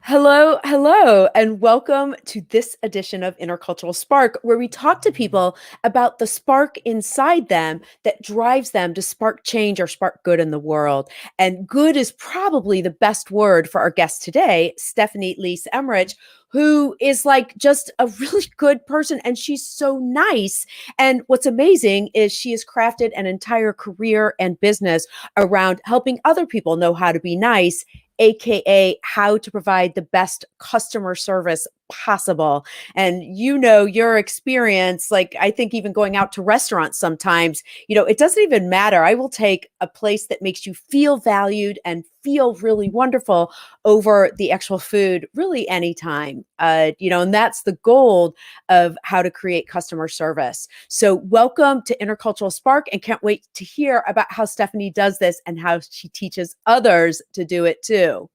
Hello, hello, and welcome to this edition of Intercultural Spark, where we talk to people about the spark inside them that drives them to spark change or spark good in the world. And good is probably the best word for our guest today, Stephanie Leese Emrich, who is like just a really good person. And she's so nice. And what's amazing is she has crafted an entire career and business around helping other people know how to be nice, AKA how to provide the best customer service possible. And your experience, like I think even going out to restaurants sometimes, it doesn't even matter. I will take a place that makes you feel valued and feel really wonderful over the actual food really anytime. And that's the goal of how to create customer service. So welcome to Intercultural Spark, and can't wait to hear about how Stephanie does this and how she teaches others to do it too.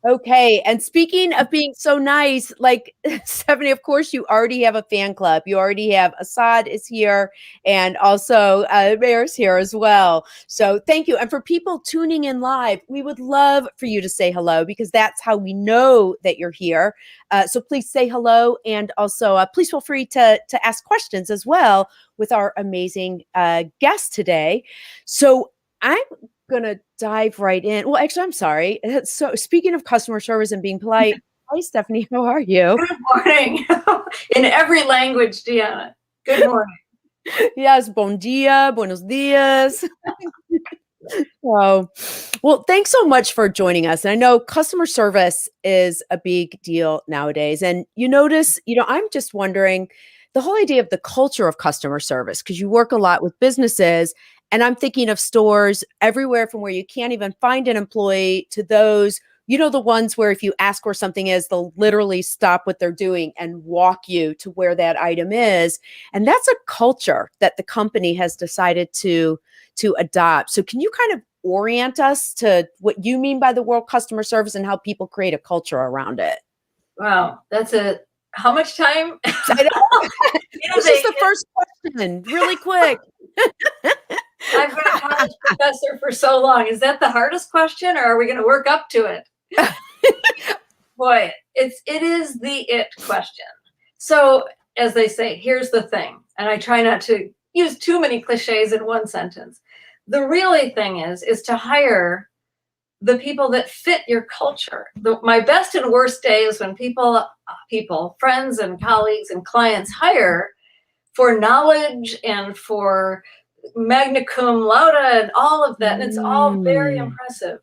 Okay. And speaking of being so nice, like Stephanie, of course, you already have a fan club. You already have Assad is here, and also Mayor's here as well. So thank you. And for people tuning in live, we would love for you to say hello, because that's how we know that you're here. So please say hello. And also please feel free to ask questions as well with our amazing guest today. So I'm going to dive right in. Well, actually, I'm sorry. So speaking of customer service and being polite, hi, Stephanie, how are you? Good morning. In every language, Deanna. Good morning. Yes, bon dia, buenos dias. Well, thanks so much for joining us. And I know customer service is a big deal nowadays. And you notice, I'm just wondering the whole idea of the culture of customer service, because you work a lot with businesses. And I'm thinking of stores everywhere from where you can't even find an employee to those, the ones where if you ask where something is, they'll literally stop what they're doing and walk you to where that item is. And that's a culture that the company has decided to adopt. So can you kind of orient us to what you mean by the word customer service and how people create a culture around it? Wow, how much time? This is the first question, really quick. I've been a college professor for so long. Is that the hardest question, or are we going to work up to it? Boy, it is the it question. So, as they say, here's the thing, and I try not to use too many cliches in one sentence. The really thing is to hire the people that fit your culture. My best and worst day is when people, friends and colleagues and clients hire for knowledge and for magna cum laude and all of that. And it's all very impressive.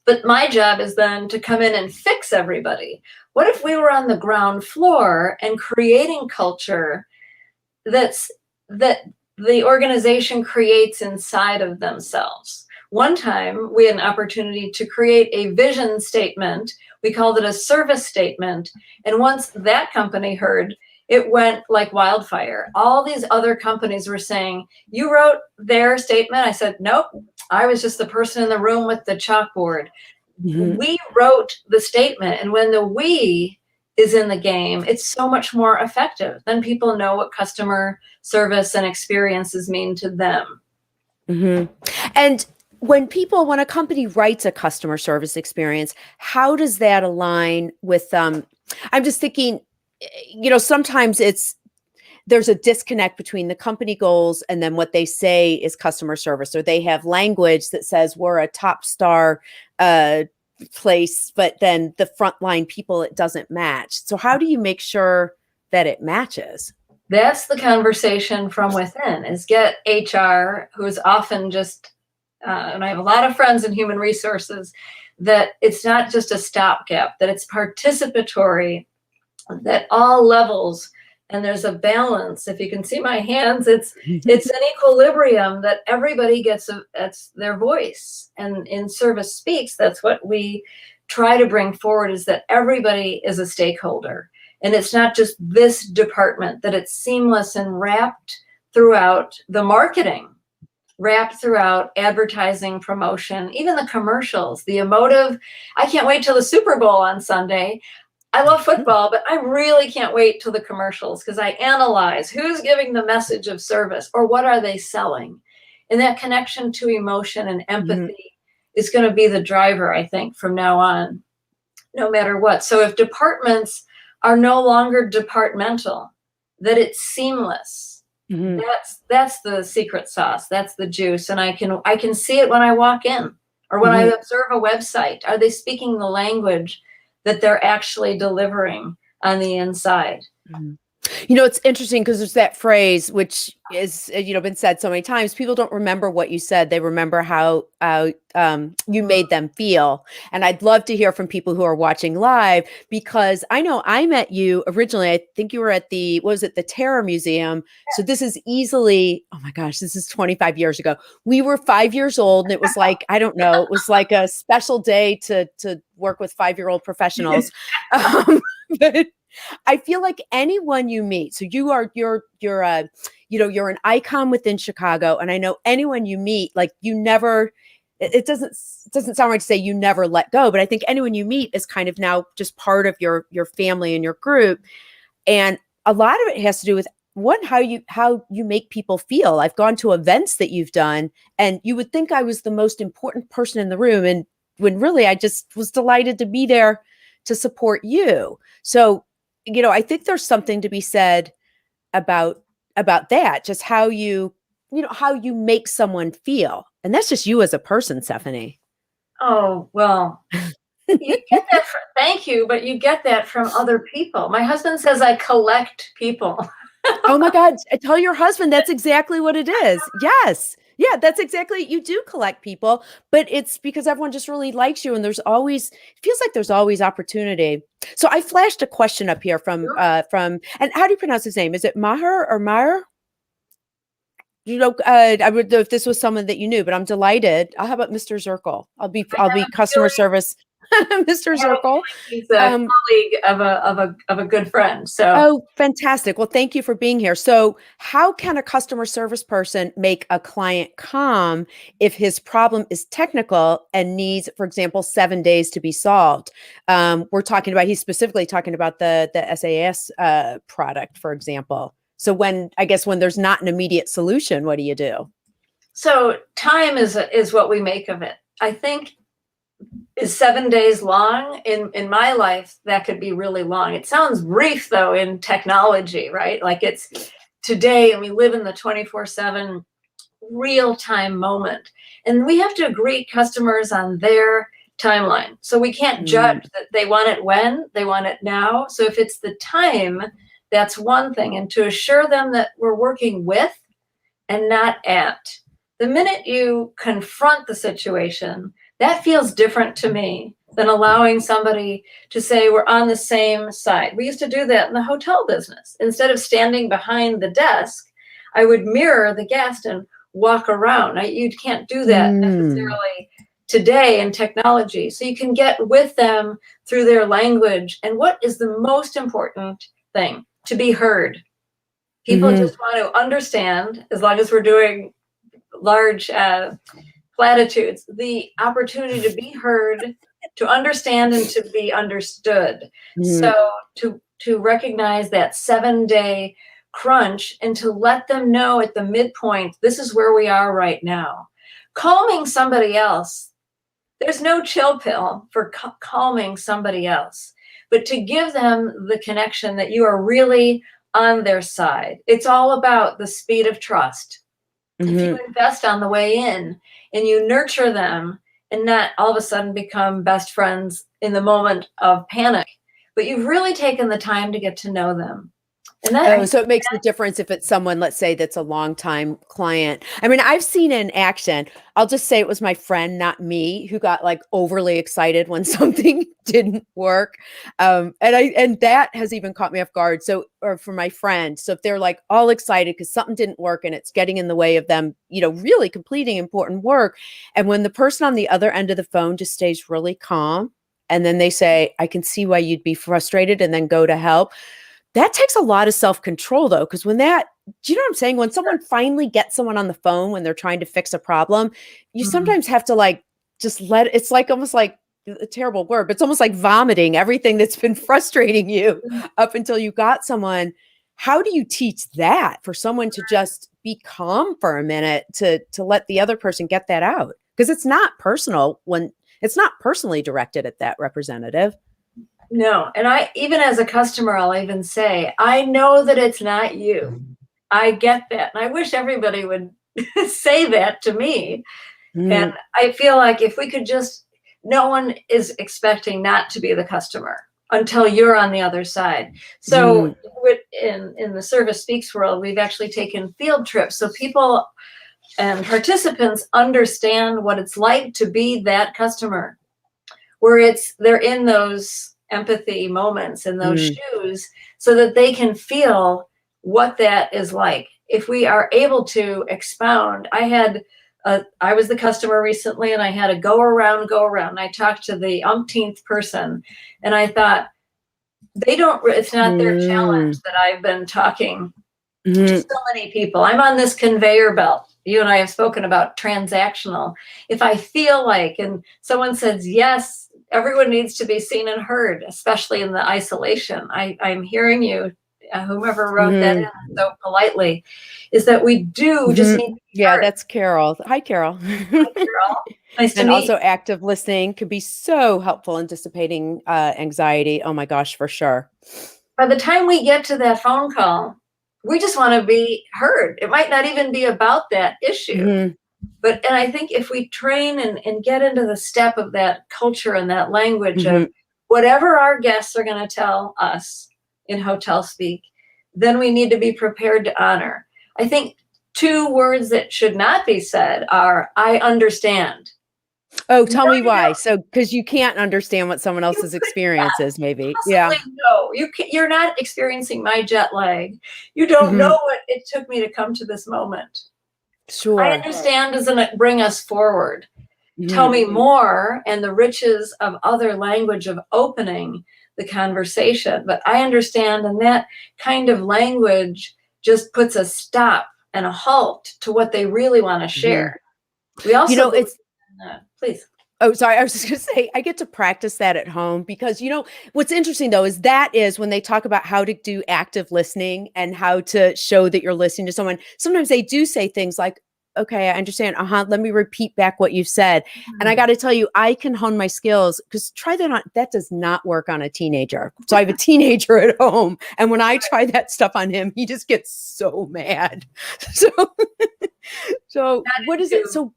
But my job is then to come in and fix everybody. What if we were on the ground floor and creating culture that the organization creates inside of themselves? One time we had an opportunity to create a vision statement. We called it a service statement. And once that company heard, it went like wildfire. All these other companies were saying, you wrote their statement? I said, nope, I was just the person in the room with the chalkboard. Mm-hmm. We wrote the statement. And when the we is in the game, it's so much more effective. Then people know what customer service and experiences mean to them. Mm-hmm. And when a company writes a customer service experience, how does that align with, I'm just thinking, sometimes there's a disconnect between the company goals and then what they say is customer service, or they have language that says we're a top star place, but then the frontline people, it doesn't match. So how do you make sure that it matches? That's the conversation from within, is get HR, who is often just, and I have a lot of friends in human resources, that it's not just a stopgap, that it's participatory, that all levels, and there's a balance. If you can see my hands, it's an equilibrium that everybody gets that's their voice. And in Service Speaks, that's what we try to bring forward, is that everybody is a stakeholder. And it's not just this department, that it's seamless and wrapped throughout the marketing. wrapped throughout advertising, promotion, even the commercials, the emotive. I can't wait till the Super Bowl on Sunday. I love football, but I really can't wait till the commercials because I analyze who's giving the message of service or what are they selling. And that connection to emotion and empathy is going to be the driver, I think, from now on, no matter what. So if departments are no longer departmental, that it's seamless. That's the secret sauce. That's the juice. And I can see it when I walk in or when I observe a website. Are they speaking the language that they're actually delivering on the inside? It's interesting because there's that phrase, which is, been said so many times. People don't remember what you said. They remember how you made them feel. And I'd love to hear from people who are watching live, because I know I met you originally. I think you were at the Terror Museum. So this is easily, oh my gosh, this is 25 years ago. We were 5 years old, and it was like, I don't know, it was like a special day to work with 5-year-old professionals. But I feel like anyone you meet, so you're an icon within Chicago, and I know anyone you meet, like you never, it doesn't sound right to say you never let go, but I think anyone you meet is kind of now just part of your family and your group, and a lot of it has to do with how you make people feel. I've gone to events that you've done, and you would think I was the most important person in the room, and when really I just was delighted to be there to support you. So I think there's something to be said about that, just how you make someone feel. And that's just you as a person, Stephanie. Oh, well, you get that thank you, but you get that from other people. My husband says I collect people. Oh my God. Tell your husband that's exactly what it is. Yes. Yeah, that's exactly, you do collect people, but it's because everyone just really likes you, and it feels like there's always opportunity. So I flashed a question up here from, and how do you pronounce his name? Is it Maher or Meyer? I would know if this was someone that you knew, but I'm delighted. How about Mr. Zirkle? I'll be customer service. Mr. Zirkle. He's a colleague of a good friend. So oh, fantastic. Well, thank you for being here. So how can a customer service person make a client calm if his problem is technical and needs, for example, 7 days to be solved? He's specifically talking about the SAS product, for example. So when there's not an immediate solution, what do you do? So time is what we make of it. I think, is 7 days long? In my life, that could be really long. It sounds brief though in technology, right? Like it's today and we live in the 24/7 real-time moment. And we have to greet customers on their timeline. So we can't judge that they want it when, they want it now. So if it's the time, that's one thing. And to assure them that we're working with and not at. The minute you confront the situation, that feels different to me than allowing somebody to say we're on the same side. We used to do that in the hotel business. Instead of standing behind the desk, I would mirror the guest and walk around. You can't do that necessarily today in technology. So you can get with them through their language. And what is the most important thing? To be heard. People just want to understand, as long as we're doing large platitudes, the opportunity to be heard, to understand, and to be understood. So to recognize that 7-day crunch and to let them know at the midpoint, this is where we are right now. Calming somebody else, there's no chill pill for calming somebody else, but to give them the connection that you are really on their side. It's all about the speed of trust. If you invest on the way in and you nurture them and not all of a sudden become best friends in the moment of panic, but you've really taken the time to get to know them. And so it makes the difference if it's someone, let's say, that's a longtime client. I mean, I've seen in action, I'll just say it was my friend, not me, who got like overly excited when something didn't work. And that has even caught me off guard. So, or for my friend. So if they're like all excited because something didn't work and it's getting in the way of them, really completing important work. And when the person on the other end of the phone just stays really calm, and then they say, I can see why you'd be frustrated, and then go to help. That takes a lot of self-control though, because when that do you know what I'm saying? When someone finally gets someone on the phone when they're trying to fix a problem, you sometimes have to like just it's like almost like a terrible word, but it's almost like vomiting everything that's been frustrating you up until you got someone. How do you teach that for someone to just be calm for a minute to let the other person get that out? Because it's not personal when it's not personally directed at that representative. No. And even as a customer, I'll even say, I know that it's not you. I get that. And I wish everybody would say that to me. And I feel like if we could just, no one is expecting not to be the customer until you're on the other side. So in the Service Speaks world, we've actually taken field trips. So people and participants understand what it's like to be that customer, where they're in those empathy moments in those shoes so that they can feel what that is like. If we are able to expound, I was the customer recently and I had a go around. I talked to the umpteenth person and I thought, it's not their challenge that I've been talking to so many people. I'm on this conveyor belt. You and I have spoken about transactional. If I feel like, and someone says, yes, everyone needs to be seen and heard, especially in the isolation. I'm hearing you, whomever wrote that in so politely, is that we do just need to be heard. That's Carol. Hi, Carol. Hi, Carol. Nice to and meet also you. active listening could be so helpful in dissipating anxiety. Oh my gosh, for sure. By the time we get to that phone call, we just want to be heard. It might not even be about that issue. And I think if we train and get into the step of that culture and that language of whatever our guests are going to tell us in hotel speak, then we need to be prepared to honor. I think 2 words that should not be said are, I understand. Oh, tell me why. So, because you can't understand what someone else's experience is, maybe. Yeah. No, you're not experiencing my jet lag. You don't know what it took me to come to this moment. Sure. I understand doesn't bring us forward. Tell me more, and the riches of other language of opening the conversation. But I understand, and that kind of language just puts a stop and a halt to what they really want to share. We also, please. Oh, sorry. I was just going to say, I get to practice that at home because, what's interesting though, is when they talk about how to do active listening and how to show that you're listening to someone, sometimes they do say things like, okay, I understand. Let me repeat back what you said. And I got to tell you, I can hone my skills because try that on. That does not work on a teenager. So I have a teenager at home. And when I try that stuff on him, he just gets so mad. So what is it? So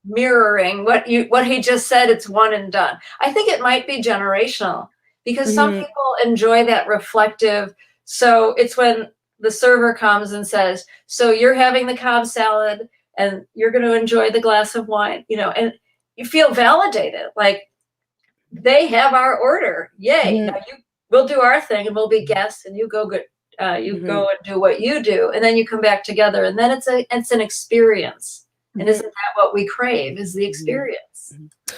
mirroring what he just said, it's one and done. I think it might be generational because some people enjoy that reflective. So it's when the server comes and says, so you're having the Cobb salad and you're going to enjoy the glass of wine, and you feel validated, like they have our order. Yay. Now we'll do our thing and we'll be guests and you go go and do what you do. And then you come back together and then it's an experience. And isn't that what we crave, is the experience?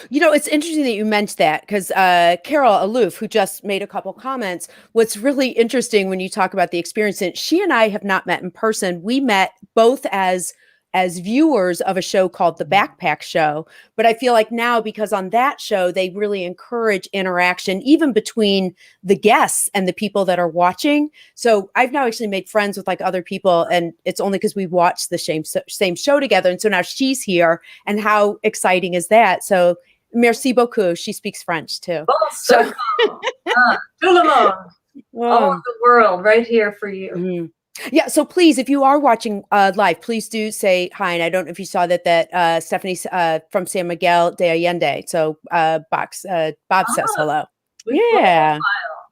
It's interesting that you mentioned that because Carol Aloof, who just made a couple comments, what's really interesting when you talk about the experience, and she and I have not met in person. We met both as viewers of a show called The Backpack Show. But I feel like now, because on that show, they really encourage interaction, even between the guests and the people that are watching. So I've now actually made friends with like other people, and it's only because we watched the same show together. And so now she's here, and how exciting is that? So merci beaucoup. She speaks French too. So, tout le monde, all over the world, right here for you. Yeah. So please, if you are watching live, please do say hi. And I don't know if you saw that Stephanie from San Miguel de Allende. So Bob says hello. Yeah.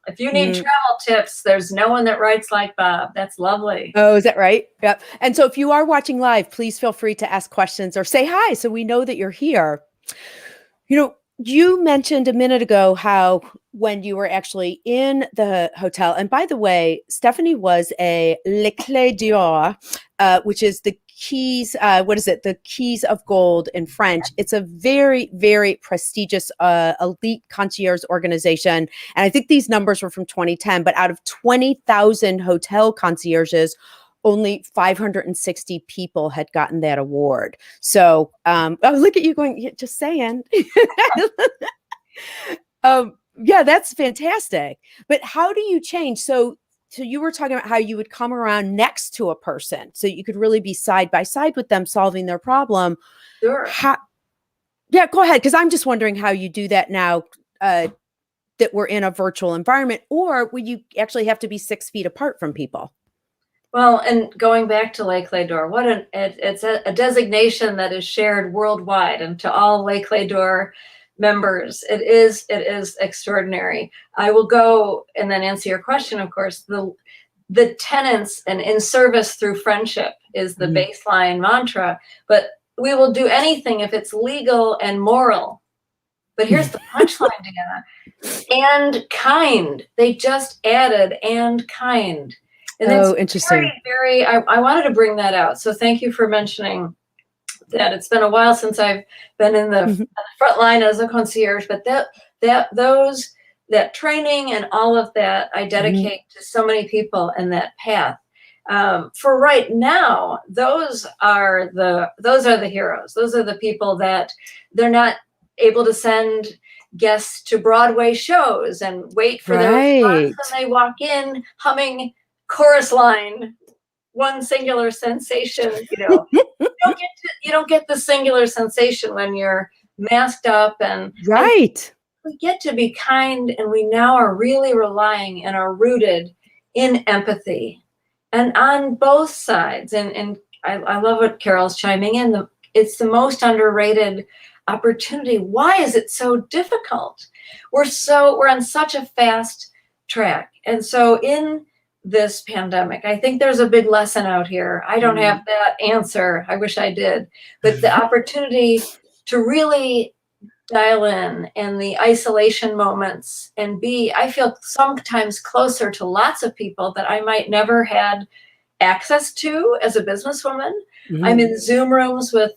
If you need travel tips, there's no one that writes like Bob. That's lovely. Oh, is that right? Yeah. And so if you are watching live, please feel free to ask questions or say hi so we know that you're here. You mentioned a minute ago how when you were actually in the hotel, and by the way, Stephanie was a Les Clefs d'Or, which is the keys. What is it? The keys of gold in French. It's a very, very prestigious elite concierge organization. And I think these numbers were from 2010, but out of 20,000 hotel concierges, only 560 people had gotten that award. So, oh, look at you going, "Yeah, just saying." Yeah, that's fantastic. But how do you change? So you were talking about how you would come around next to a person so you could really be side by side with them solving their problem. Sure. How, yeah, go ahead. Because I'm just wondering how you do that now that we're in a virtual environment, or would you actually have to be 6 feet apart from people? Well, and going back to Lake Leydor, it's a designation that is shared worldwide, and to all Lake Leydor members, it is extraordinary. I will go and then answer your question. Of course, the tenets and in service through friendship is the baseline mantra, but we will do anything if it's legal and moral. But here's the punchline, Deanna. And kind. They just added "and kind." And Oh, interesting. I wanted to bring that out. So thank you for mentioning that. It's been a while since I've been in the front line as a concierge, but that training and all of that, I dedicate to so many people in that path. For right now, those are the heroes. Those are the people that they're not able to send guests to Broadway shows and wait for their response, and they walk in humming chorus line, one singular sensation. You don't get the singular sensation when you're masked up, and we get to be kind, and we now are really relying and are rooted in empathy, and on both sides. And I love what Carol's chiming in. It's the most underrated opportunity. Why is it so difficult? We're on such a fast track, and so in this pandemic, I think there's a big lesson out here. I don't have that answer. I wish I did. But the opportunity to really dial in the isolation moments and I feel sometimes closer to lots of people that I might never had access to as a businesswoman. I'm in Zoom rooms with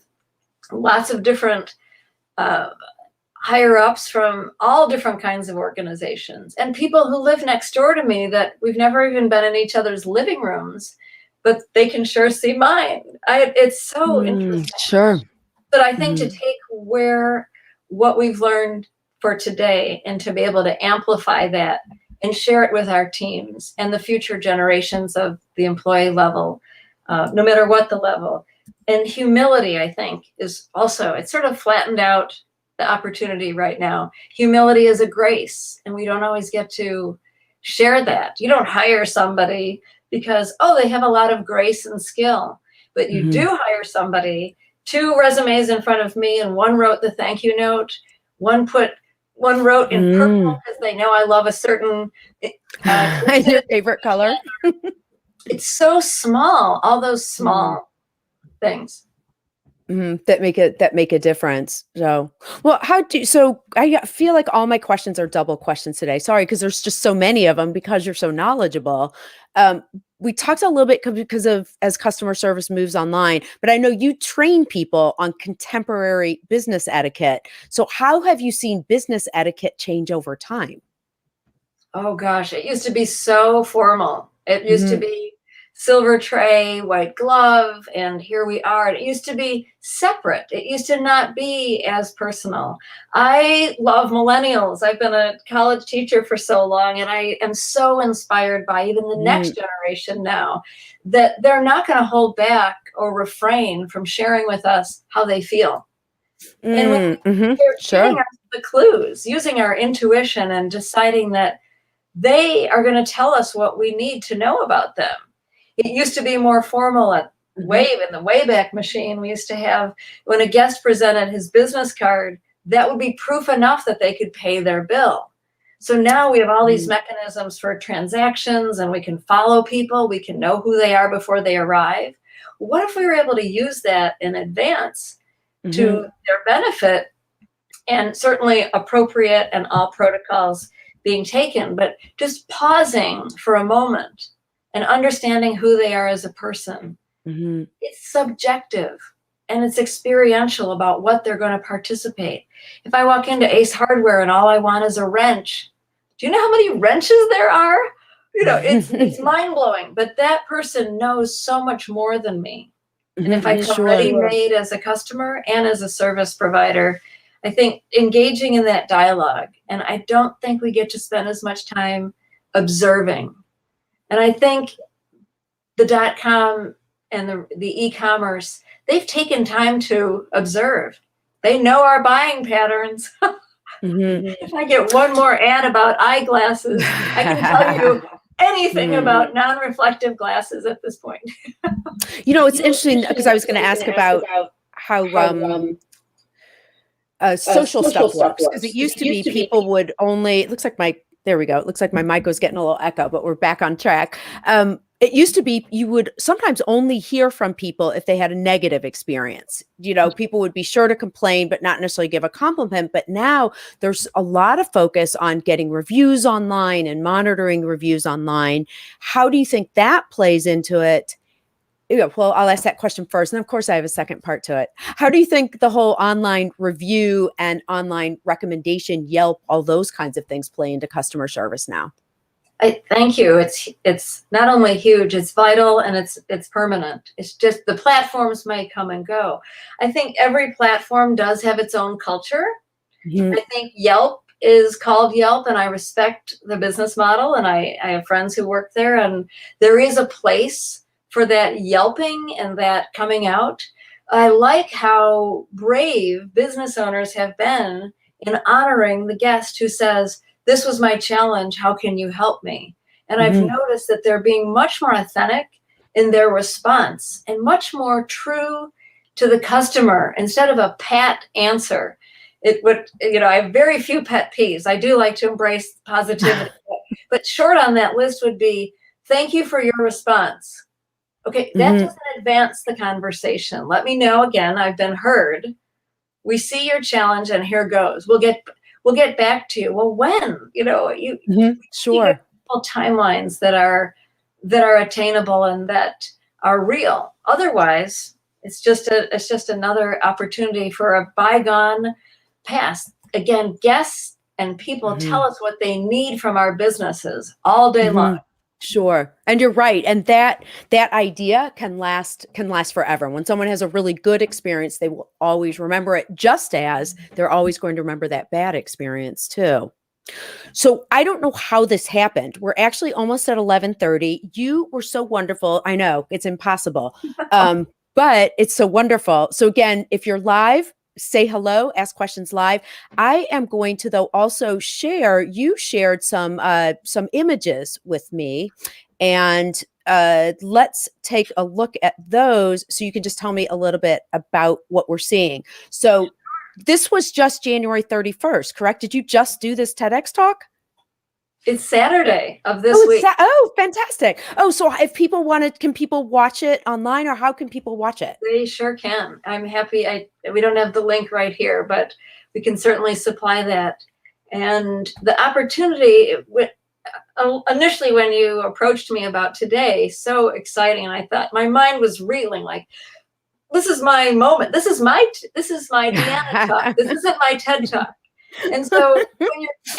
lots of different higher ups from all different kinds of organizations, and people who live next door to me that we've never even been in each other's living rooms, but they can sure see mine. It's so interesting. Sure. But I think to take what we've learned for today and to be able to amplify that and share it with our teams and the future generations of the employee level, no matter what the level. And humility, I think, is also, it's sort of flattened out the opportunity right now. Humility is a grace, and we don't always get to share that. You don't hire somebody because, they have a lot of grace and skill, but you do hire somebody. 2 resumes in front of me, and one wrote the thank you note. One wrote in purple because they know I love a certain your favorite color. It's so small, all those small things. That make a difference. So, well, I feel like all my questions are double questions today. Sorry, because there's just so many of them because you're so knowledgeable. We talked a little bit because of as customer service moves online, but I know you train people on contemporary business etiquette. So how have you seen business etiquette change over time? Oh gosh, it used to be so formal. It used to be silver tray, white glove, and here we are. It used to be separate. It used to not be as personal. I love millennials. I've been a college teacher for so long, and I am so inspired by even the next generation now that they're not going to hold back or refrain from sharing with us how they feel. And they're giving us the clues, using our intuition and deciding that they are going to tell us what we need to know about them. It used to be more formal at Wave, in the Wayback Machine. We used to have, when a guest presented his business card, that would be proof enough that they could pay their bill. So now we have all these mechanisms for transactions, and we can follow people. We can know who they are before they arrive. What if we were able to use that in advance to their benefit, and certainly appropriate and all protocols being taken, but just pausing for a moment and understanding who they are as a person. It's subjective and it's experiential about what they're going to participate. If I walk into Ace Hardware and all I want is a wrench, do you know how many wrenches there are? it's mind blowing, but that person knows so much more than me. And if I come ready made as a customer and as a service provider, I think engaging in that dialogue, and I don't think we get to spend as much time observing. And I think the .com and the e-commerce, they've taken time to observe. They know our buying patterns. If I get one more ad about eyeglasses, I can tell you anything about non-reflective glasses at this point. It's interesting because I was going to ask about how social stuff works, because it used to be people would only, it looks like there we go. It looks like my mic was getting a little echo, but we're back on track. It used to be you would sometimes only hear from people if they had a negative experience. People would be sure to complain, but not necessarily give a compliment. But now there's a lot of focus on getting reviews online and monitoring reviews online. How do you think that plays into it? Well, I'll ask that question first. And of course, I have a second part to it. How do you think the whole online review and online recommendation, Yelp, all those kinds of things play into customer service now? Thank you. It's not only huge, it's vital, and it's permanent. It's just the platforms may come and go. I think every platform does have its own culture. I think Yelp is called Yelp, and I respect the business model, and I have friends who work there, and there is a place for that yelping and that coming out. I like how brave business owners have been in honoring the guest who says, "This was my challenge, how can you help me?" And I've noticed that they're being much more authentic in their response and much more true to the customer instead of a pat answer. I have very few pet peeves. I do like to embrace positivity, but short on that list would be, "Thank you for your response." Okay, that doesn't advance the conversation. Let me know again, I've been heard. We see your challenge, and here goes. We'll get back to you. Well, when? Sure. Timelines that are attainable and that are real. Otherwise, it's just another opportunity for a bygone past. Again, guests and people tell us what they need from our businesses all day long. Sure. And you're right. And that idea can last forever. When someone has a really good experience, they will always remember it, just as they're always going to remember that bad experience too. So I don't know how this happened. We're actually almost at 11:30. You were so wonderful. I know it's impossible, but it's so wonderful. So again, if you're live, say hello, ask questions live. I am going to, though, also share, you shared some images with me, and let's take a look at those so you can just tell me a little bit about what we're seeing. So this was just January 31st, correct? Did you just do this TEDx talk? It's Saturday of this week. Oh, fantastic. Oh, so if people can people watch it online, or how can people watch it? They sure can. I'm happy. We don't have the link right here, but we can certainly supply that. And the opportunity, initially when you approached me about today, so exciting. And I thought, my mind was reeling like, this is my moment. This is my Deanna talk. This isn't my TED talk. And so when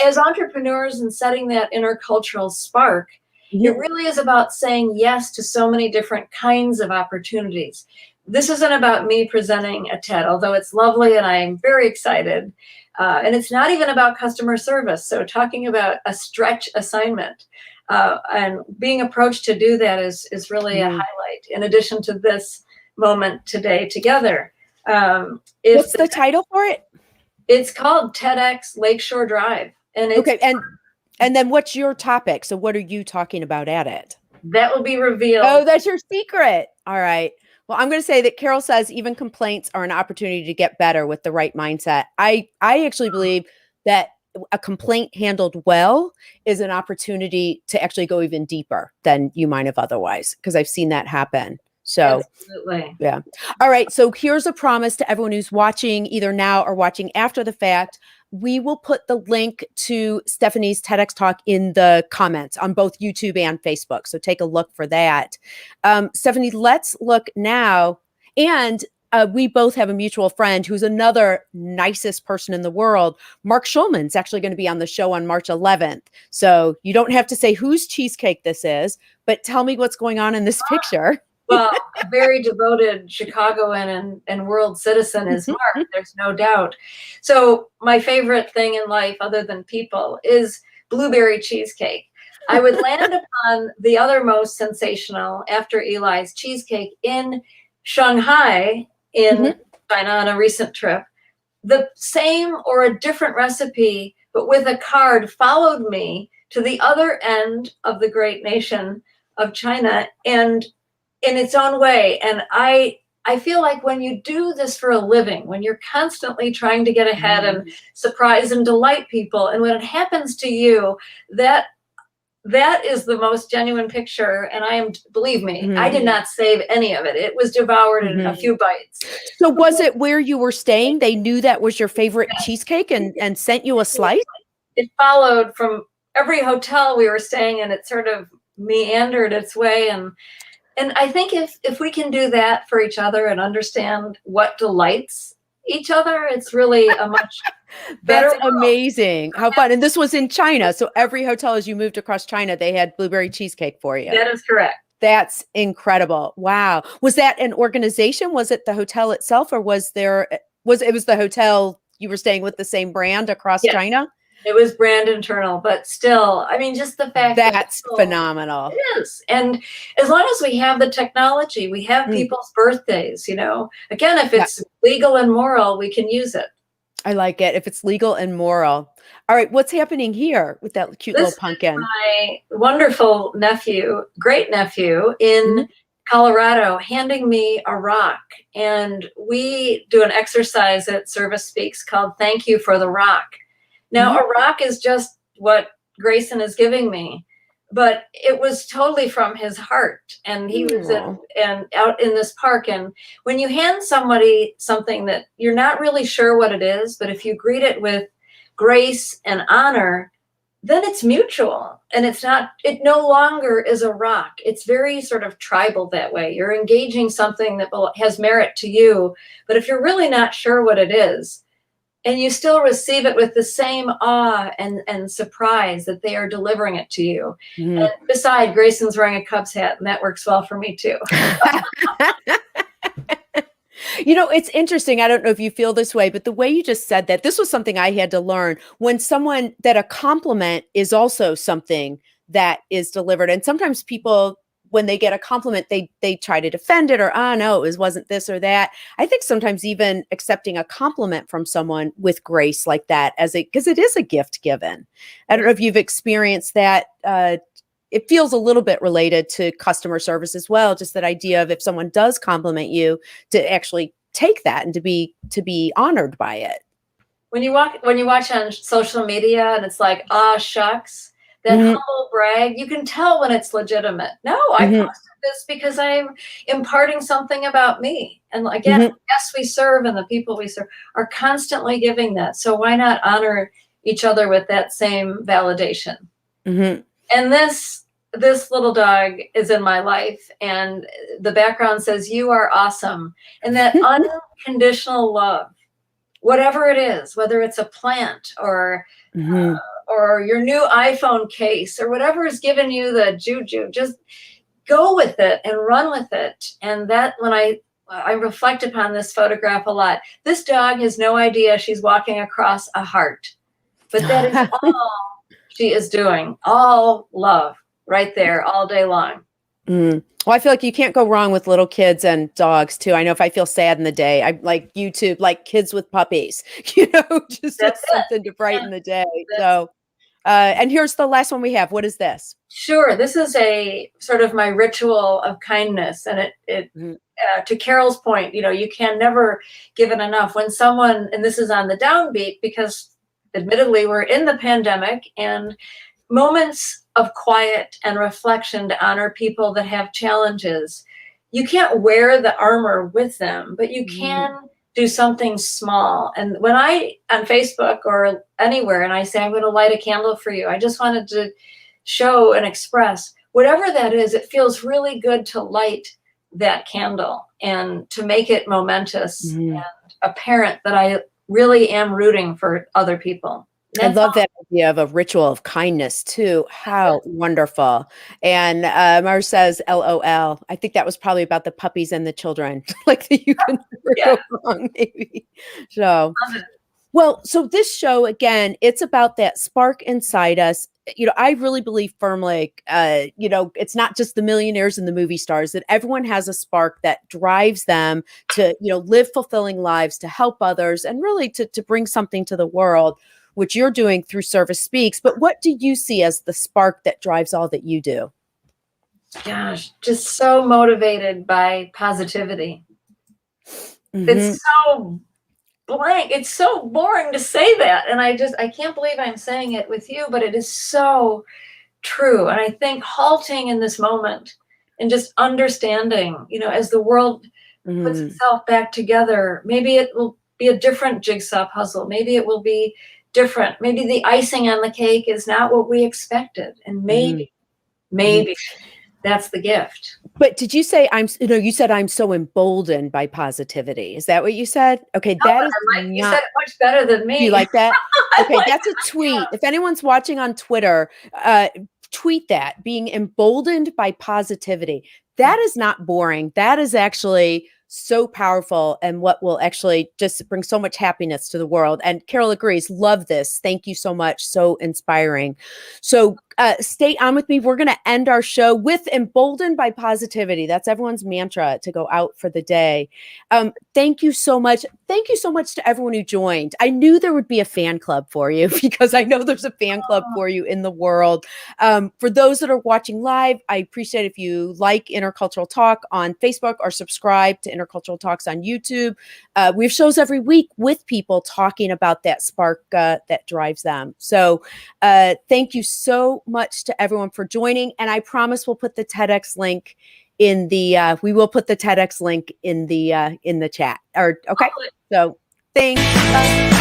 as entrepreneurs and setting that intercultural spark, it really is about saying yes to so many different kinds of opportunities. This isn't about me presenting a TED, although it's lovely and I'm very excited. And it's not even about customer service. So talking about a stretch assignment and being approached to do that is really a highlight, in addition to this moment today together. What's the title for it? It's called TEDx Lakeshore Drive. And it's, okay, and then what's your topic? So what are you talking about at it? That will be revealed. Oh, that's your secret. All right. Well, I'm going to say that Carol says even complaints are an opportunity to get better with the right mindset. I actually believe that a complaint handled well is an opportunity to actually go even deeper than you might have otherwise, because I've seen that happen. So, absolutely. Yeah. All right. So here's a promise to everyone who's watching either now or watching after the fact. We will put the link to Stephanie's TEDx talk in the comments on both YouTube and Facebook. So take a look for that. Stephanie, let's look now. And we both have a mutual friend who's another nicest person in the world. Mark Schulman's actually going to be on the show on March 11th. So you don't have to say whose cheesecake this is, but tell me what's going on in this picture. Well, a very devoted Chicagoan and world citizen is Mark, there's no doubt. So my favorite thing in life, other than people, is blueberry cheesecake. I would land upon the other most sensational after Eli's cheesecake in Shanghai in China on a recent trip. The same or a different recipe, but with a card, followed me to the other end of the great nation of China, and in its own way. And I feel like when you do this for a living, when you're constantly trying to get ahead and surprise and delight people, and when it happens to you, that is the most genuine picture. And believe me, I did not save any of it. It was devoured in a few bites. So was it where you were staying? They knew that was your favorite cheesecake and sent you a slice? It followed from every hotel we were staying in. It sort of meandered its way. And I think if we can do that for each other and understand what delights each other, it's really a much better That's amazing. How fun. And this was in China. So every hotel as you moved across China, they had blueberry cheesecake for you. That is correct. That's incredible. Wow. Was that an organization? Was it the hotel itself, or was it was the hotel you were staying with, the same brand across China? It was brand internal, but still, I mean, just the fact that's phenomenal. It is. And as long as we have the technology, we have people's birthdays, again, if it's legal and moral, we can use it. I like it. If it's legal and moral. All right. What's happening here with that cute little pumpkin? Is my wonderful nephew, great nephew in Colorado, handing me a rock. And we do an exercise at Service Speaks called Thank You for the Rock. Now, a rock is just what Grayson is giving me, but it was totally from his heart. And he was out in this park. And when you hand somebody something that you're not really sure what it is, but if you greet it with grace and honor, then it's mutual. And it no longer is a rock. It's very sort of tribal that way. You're engaging something that has merit to you. But if you're really not sure what it is, and you still receive it with the same awe and surprise that they are delivering it to you. And besides, Grayson's wearing a Cubs hat, and that works well for me too. It's interesting. I don't know if you feel this way, but the way you just said that, this was something I had to learn. When a compliment is also something that is delivered. And sometimes people, when they get a compliment, they try to defend it, or, no, it wasn't this or that. I think sometimes even accepting a compliment from someone with grace like that, because it is a gift given. I don't know if you've experienced that. It feels a little bit related to customer service as well. Just that idea of if someone does compliment you, to actually take that and to be honored by it. When you watch on social media and it's like, shucks, that humble brag, you can tell when it's legitimate. No, I posted this because I'm imparting something about me. And again, the guests we serve and the people we serve are constantly giving that. So why not honor each other with that same validation? And this little dog is in my life, and the background says, "You are awesome." And that unconditional love, whatever it is, whether it's a plant or your new iPhone case or whatever is giving you the juju, just go with it and run with it. And that, when I reflect upon this photograph a lot, this dog has no idea she's walking across a heart, but that is all she is doing, all love right there all day long. Well, I feel like you can't go wrong with little kids and dogs too. I know if I feel sad in the day, I like YouTube, like kids with puppies, just something to brighten the day. So, and here's the last one we have. What is this? Sure. This is a sort of my ritual of kindness. And it to Carol's point, you can never give it enough. When someone, and this is on the downbeat, because admittedly we're in the pandemic, and moments of quiet and reflection to honor people that have challenges. You can't wear the armor with them, but you can do something small. And when on Facebook or anywhere, and I say, I'm going to light a candle for you, I just wanted to show and express whatever that is. It feels really good to light that candle and to make it momentous Mhm. and apparent that I really am rooting for other people. I That's love all. that idea of a ritual of kindness too. How wonderful. And Mars says, LOL. I think that was probably about the puppies and the children. Like that you can never Yeah, go wrong, maybe. So, love it. well, so this show, again, it's about that spark inside us. I really believe firmly, it's not just the millionaires and the movie stars, that everyone has a spark that drives them to, live fulfilling lives, to help others, and really to bring something to the world, which you're doing through Service Speaks. But what do you see as the spark that drives all that you do? Gosh, just so motivated by positivity. Mhm. It's so blank. It's so boring to say that. And I can't believe I'm saying it with you, but it is so true. And I think halting in this moment and just understanding, as the world puts Mhm. itself back together, maybe it will be a different jigsaw puzzle. Maybe it will be different. Maybe the icing on the cake is not what we expected. And Mhm. Mhm. maybe that's the gift. But did you say you said I'm so emboldened by positivity. Is that what you said? Okay, No, that but is you said not. it much better than Do you me. like that? I Okay, like that's a tweet. If anyone's watching on Twitter, tweet that, being emboldened by positivity. that. That is not boring. That is actually so powerful and what will actually just bring so much happiness to the world. And Carol agrees. Love this. Thank you so much. So inspiring. So stay on with me. We're going to end our show with emboldened by positivity. That's everyone's mantra to go out for the day. Thank you so much. Thank you so much to everyone who joined. I knew there would be a fan club for you because I know there's a fan club for you in the world. For those that are watching live, I appreciate if you like Intercultural Talk on Facebook or subscribe to Intercultural Talks on YouTube. We have shows every week with people talking about that spark that drives them. So thank you so much to everyone for joining. And I promise we'll put the TEDx link in the in the chat. Or okay. So thanks.